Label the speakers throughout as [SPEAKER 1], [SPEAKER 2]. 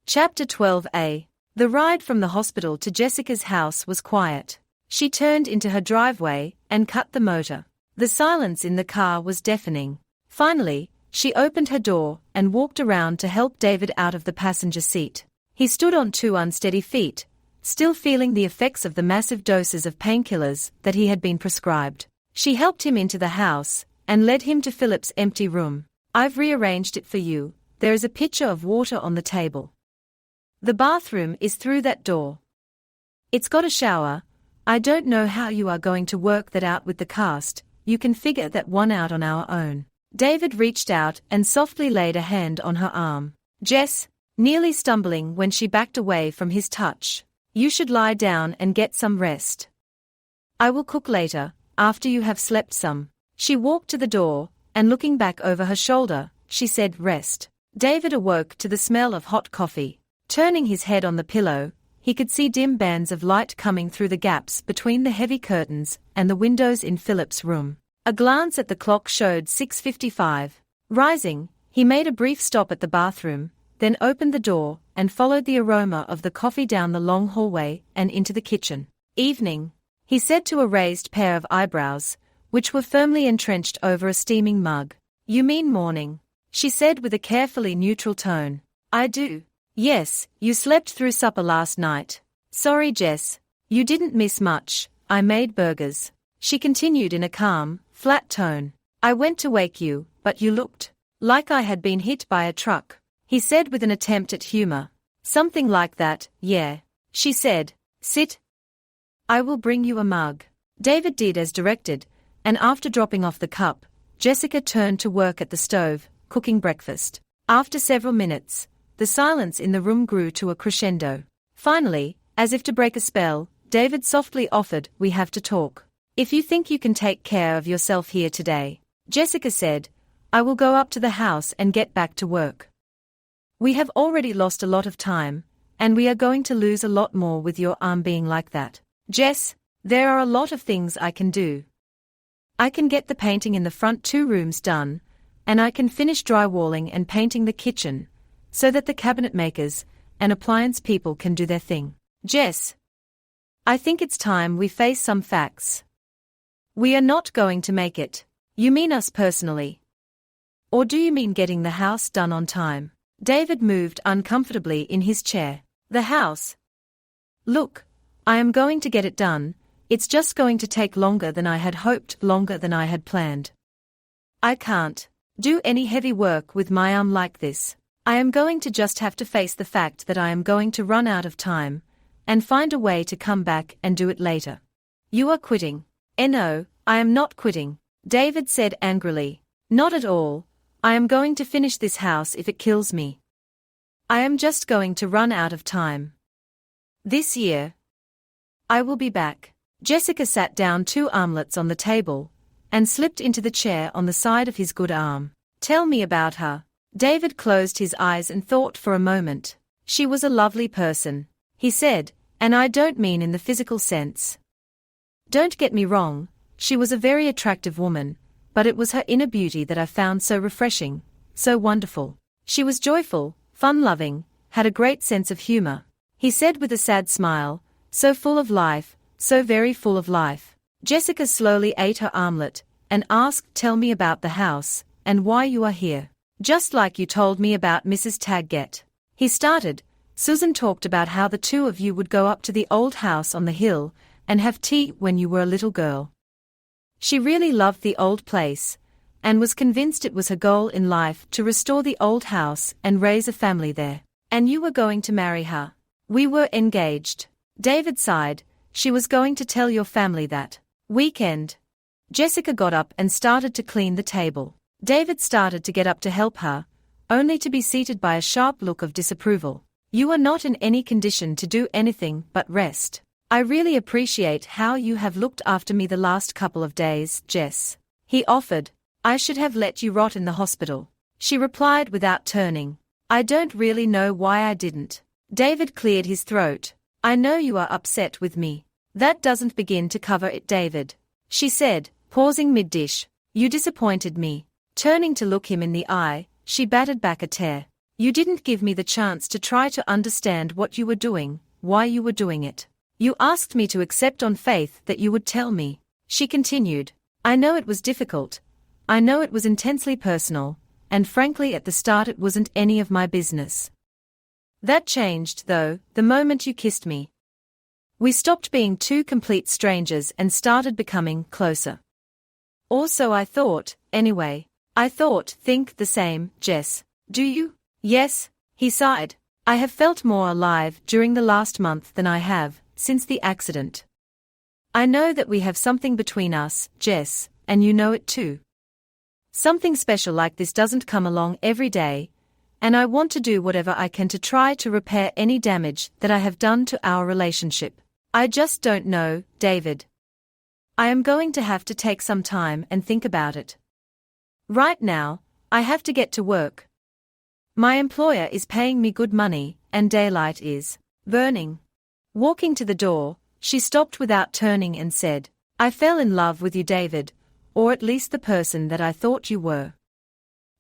[SPEAKER 1] Chapter 12a. The ride from the hospital to Jessica's house was quiet. She turned into her driveway and cut the motor. The silence in the car was deafening. Finally, she opened her door and walked around to help David out of the passenger seat. He stood on two unsteady feet, still feeling the effects of the massive doses of painkillers that he had been prescribed. She helped him into the house and led him to Philip's empty room. "I've rearranged it for you. There is a pitcher of water on the table. The bathroom is through that door. It's got a shower. I don't know how you are going to work that out with the cast. You can figure that one out on our own." David reached out and softly laid a hand on her arm. "Jess," nearly stumbling when she backed away from his touch, "you should lie down and get some rest. I will cook later, after you have slept some." She walked to the door, and looking back over her shoulder, she said, "Rest." David awoke to the smell of hot coffee. Turning his head on the pillow, he could see dim bands of light coming through the gaps between the heavy curtains and the windows in Philip's room. A glance at the clock showed 6:55. Rising, he made a brief stop at the bathroom, then opened the door and followed the aroma of the coffee down the long hallway and into the kitchen. "Evening," he said to a raised pair of eyebrows, which were firmly entrenched over a steaming mug. "You mean morning," she said with a carefully neutral tone. "I do. Yes, you slept through supper last night. Sorry, Jess. You didn't miss much. I made burgers." She continued in a calm, flat tone. "I went to wake you, but you looked like I had been hit by a truck," he said with an attempt at humor. "Something like that, yeah," she said. "Sit. I will bring you a mug." David did as directed, and after dropping off the cup, Jessica turned to work at the stove, cooking breakfast. After several minutes, the silence in the room grew to a crescendo. Finally, as if to break a spell, David softly offered, "We have to talk. If you think you can take care of yourself here today," Jessica said, "I will go up to the house and get back to work. We have already lost a lot of time, and we are going to lose a lot more with your arm being like that." "Jess, there are a lot of things I can do. I can get the painting in the front 2 rooms done, and I can finish drywalling and painting the kitchen, so that the cabinet makers and appliance people can do their thing. Jess, I think it's time we face some facts. We are not going to make it." "You mean us personally? Or do you mean getting the house done on time?" David moved uncomfortably in his chair. "The house? Look, I am going to get it done. It's just going to take longer than I had hoped, longer than I had planned. I can't do any heavy work with my arm like this. I am going to just have to face the fact that I am going to run out of time, and find a way to come back and do it later." "You are quitting." "No, I am not quitting," David said angrily. "Not at all. I am going to finish this house if it kills me. I am just going to run out of time. This year. I will be back." Jessica sat down 2 armlets on the table, and slipped into the chair on the side of his good arm. "Tell me about her." David closed his eyes and thought for a moment. "She was a lovely person," he said, "and I don't mean in the physical sense. Don't get me wrong, she was a very attractive woman, but it was her inner beauty that I found so refreshing, so wonderful. She was joyful, fun-loving, had a great sense of humor," he said with a sad smile, "so full of life, so very full of life." Jessica slowly ate her omelette, and asked, "Tell me about the house, and why you are here." "Just like you told me about Mrs. Taggett," he started. "Susan talked about how the 2 of you would go up to the old house on the hill, and have tea when you were a little girl. She really loved the old place, and was convinced it was her goal in life to restore the old house and raise a family there. And you were going to marry her." "We were engaged." David sighed. "She was going to tell your family that weekend." Jessica got up and started to clean the table. David started to get up to help her, only to be seated by a sharp look of disapproval. "You are not in any condition to do anything but rest. I really appreciate how you have looked after me the last couple of days, Jess," he offered. "I should have let you rot in the hospital," she replied without turning. "I don't really know why I didn't." David cleared his throat. "I know you are upset with me. That doesn't begin to cover it, David," she said, pausing mid-dish. "You disappointed me." Turning to look him in the eye, she batted back a tear. You didn't give me the chance to try to understand what you were doing, why you were doing it. You asked me to accept on faith that you would tell me. She continued. I know it was difficult. I know it was intensely personal, and frankly at the start it wasn't any of my business. That changed, though, the moment you kissed me. We stopped being two complete strangers and started becoming closer. Or so I thought, anyway. Think the same, Jess. Do you? Yes, he sighed. I have felt more alive during the last month than I have since the accident. I know that we have something between us, Jess, and you know it too. Something special like this doesn't come along every day, and I want to do whatever I can to try to repair any damage that I have done to our relationship. I just don't know, David. I am going to have to take some time and think about it. Right now, I have to get to work. My employer is paying me good money, and daylight is burning. Walking to the door, she stopped without turning and said, I fell in love with you, David, or at least the person that I thought you were.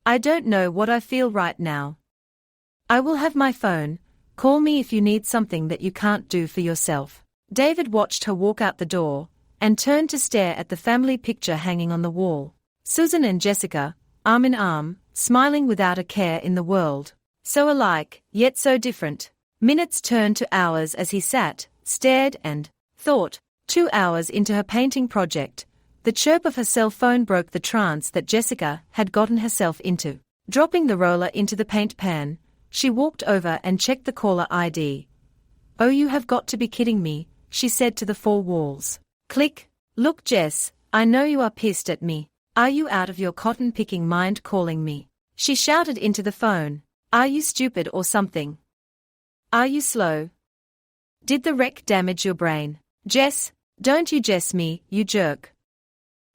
[SPEAKER 1] I don't know what I feel right now. I will have my phone. Call me if you need something that you can't do for yourself. David watched her walk out the door, and turned to stare at the family picture hanging on the wall. Susan and Jessica, arm in arm, smiling without a care in the world. So alike, yet so different. Minutes turned to hours as he sat, stared and thought. 2 hours into her painting project, the chirp of her cell phone broke the trance that Jessica had gotten herself into. Dropping the roller into the paint pan, she walked over and checked the caller ID. Oh, you have got to be kidding me, she said to the 4 walls. Click. Look, Jess, I know you are pissed at me. Are you out of your cotton-picking mind calling me? She shouted into the phone. Are you stupid or something? Are you slow? Did the wreck damage your brain? Jess, don't you Jess me, you jerk.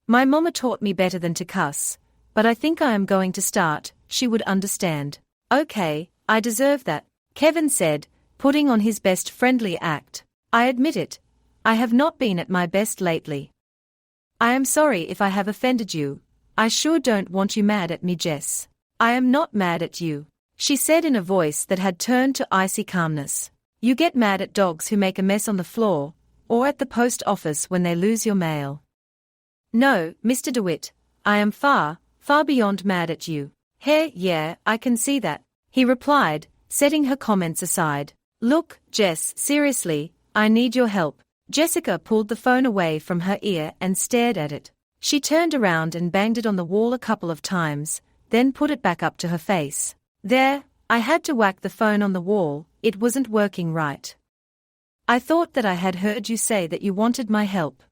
[SPEAKER 1] My mama taught me better than to cuss, but I think I am going to start. She would understand. Okay, I deserve that, Kevin said, putting on his best friendly act. I admit it. I have not been at my best lately. I am sorry if I have offended you. I sure don't want you mad at me, Jess. I am not mad at you, she said in a voice that had turned to icy calmness. You get mad at dogs who make a mess on the floor, or at the post office when they lose your mail. No, Mr. DeWitt, I am far, far beyond mad at you. Hey, yeah, I can see that, he replied, setting her comments aside. Look, Jess, seriously, I need your help. Jessica pulled the phone away from her ear and stared at it. She turned around and banged it on the wall a couple of times, then put it back up to her face. There, I had to whack the phone on the wall, it wasn't working right. I thought that I had heard you say that you wanted my help.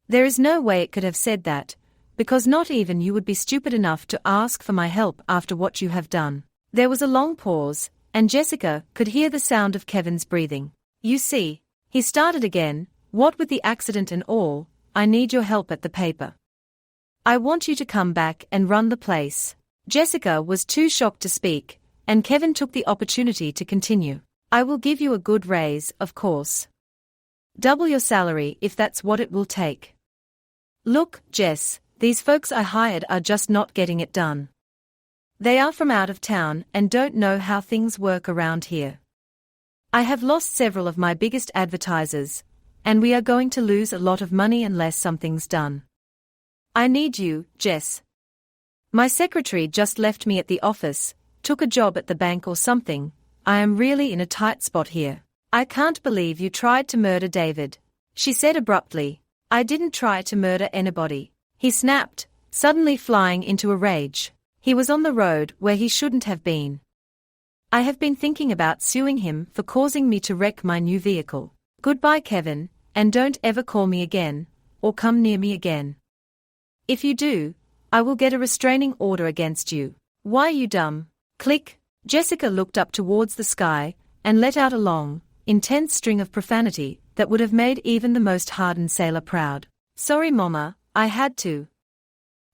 [SPEAKER 1] There is no way it could have said that, because not even you would be stupid enough to ask for my help after what you have done. There was a long pause, and Jessica could hear the sound of Kevin's breathing. You see, he started again, what with the accident and all, I need your help at the paper. I want you to come back and run the place. Jessica was too shocked to speak, and Kevin took the opportunity to continue. I will give you a good raise, of course. Double your salary if that's what it will take. Look, Jess, these folks I hired are just not getting it done. They are from out of town and don't know how things work around here. I have lost several of my biggest advertisers, and we are going to lose a lot of money unless something's done. I need you, Jess. My secretary just left me at the office, took a job at the bank or something. I am really in a tight spot here. I can't believe you tried to murder David, she said abruptly. I didn't try to murder anybody, he snapped, suddenly flying into a rage. He was on the road where he shouldn't have been. I have been thinking about suing him for causing me to wreck my new vehicle. Goodbye, Kevin, and don't ever call me again, or come near me again. If you do, I will get a restraining order against you. Why, you dumb? Click. Jessica looked up towards the sky, and let out a long, intense string of profanity that would have made even the most hardened sailor proud. Sorry, Mama, I had to.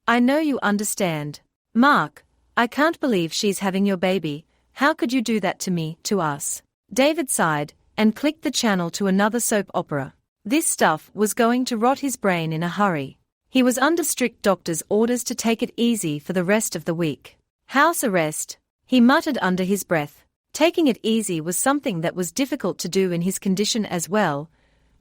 [SPEAKER 1] I know you understand. Mark, I can't believe she's having your baby. How could you do that to me, to us? David sighed, and clicked the channel to another soap opera. This stuff was going to rot his brain in a hurry. He was under strict doctor's orders to take it easy for the rest of the week. House arrest. he muttered under his breath. Taking it easy was something that was difficult to do in his condition as well,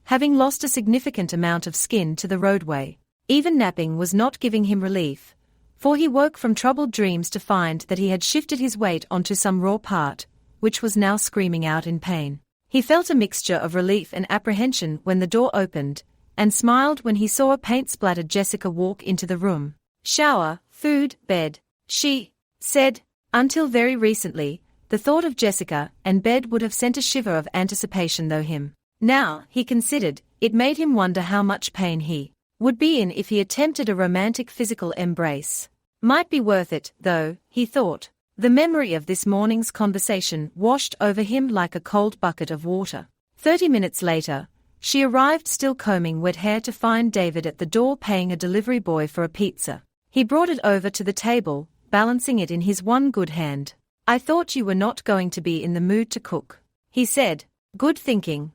[SPEAKER 1] having lost a significant amount of skin to the roadway. Even napping was not giving him relief, for he woke from troubled dreams to find that he had shifted his weight onto some raw part, which was now screaming out in pain. He felt a mixture of relief and apprehension when the door opened, and smiled when he saw a paint-splattered Jessica walk into the room. "Shower, food, bed," she said. Until very recently, the thought of Jessica and bed would have sent a shiver of anticipation through him. Now, he considered, it made him wonder how much pain he would be in if he attempted a romantic physical embrace. Might be worth it, though, he thought. The memory of this morning's conversation washed over him like a cold bucket of water. 30 minutes later, she arrived still combing wet hair to find David at the door paying a delivery boy for a pizza. He brought it over to the table, balancing it in his one good hand. "I thought you were not going to be in the mood to cook," he said. "Good thinking.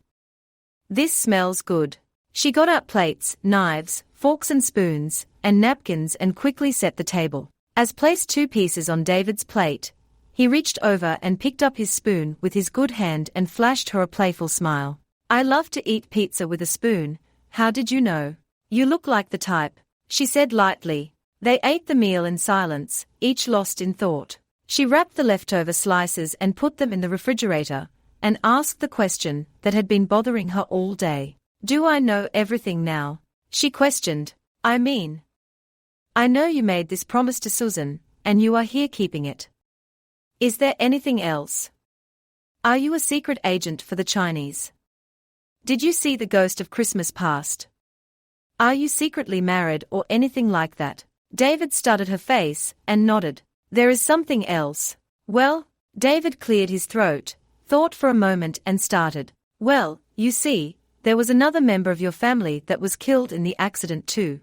[SPEAKER 1] This smells good." She got out plates, knives, forks and spoons, and napkins and quickly set the table. As placed 2 pieces on David's plate, he reached over and picked up his spoon with his good hand and flashed her a playful smile. "I love to eat pizza with a spoon. How did you know?" "You look like the type," she said lightly. They ate the meal in silence, each lost in thought. She wrapped the leftover slices and put them in the refrigerator, and asked the question that had been bothering her all day. "Do I know everything now?" she questioned. "I mean, I know you made this promise to Susan, and you are here keeping it. Is there anything else? Are you a secret agent for the Chinese? Did you see the ghost of Christmas past? Are you secretly married or anything like that?" David studied her face and nodded. "There is something else." "Well," David cleared his throat, thought for a moment and started. "Well, you see, there was another member of your family that was killed in the accident too."